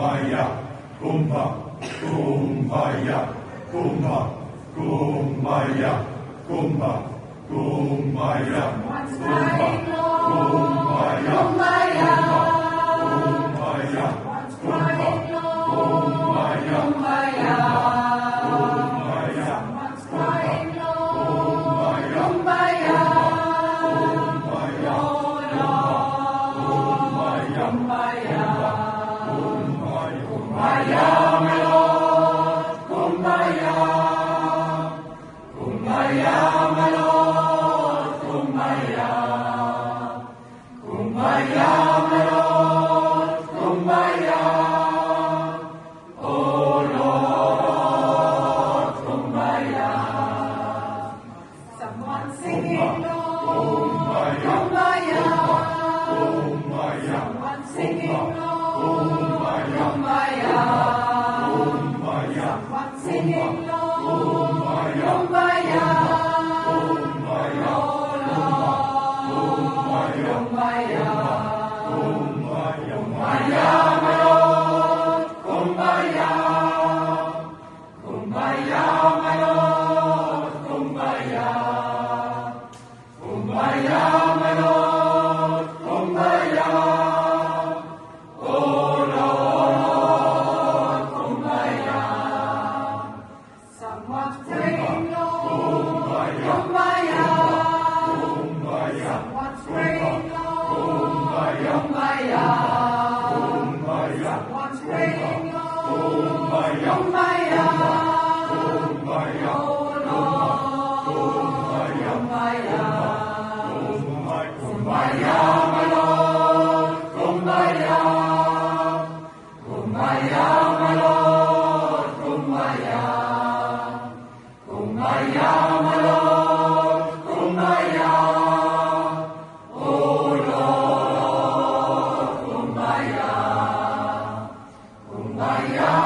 kumbaya, kumba, kumbaya, kumba, kumbaya, kumba, kumbaya, kumba, kumbaya, kumbaya, kumbaya, kumba, kumbaya, kumbaya, Someone singing, Lord, kumbaya, kumbaya, someone singing, Lord, kumbaya, kumbaya, someone singing, Lord, kumbaya, kumbaya, oh Lord, kumbaya, kumbaya, kumbaya, my Lord, kumbaya, kumbaya, my Lord, kumbaya. Kumbaya, my Lord, kumbaya, oh Lord, kumbaya. Someone's praying, Lord, kumbaya, kumbaya. Someone's praying, Lord, kumbaya, kumbaya. Someone's praying, Lord, kumbaya, kumbaya, oh Lord, kumbaya. Kumbaya, my Lord, kumbaya, kumbaya, my Lord, kumbaya, kumbaya, my Lord, kumbaya, oh Lord, kumbaya, kumbaya.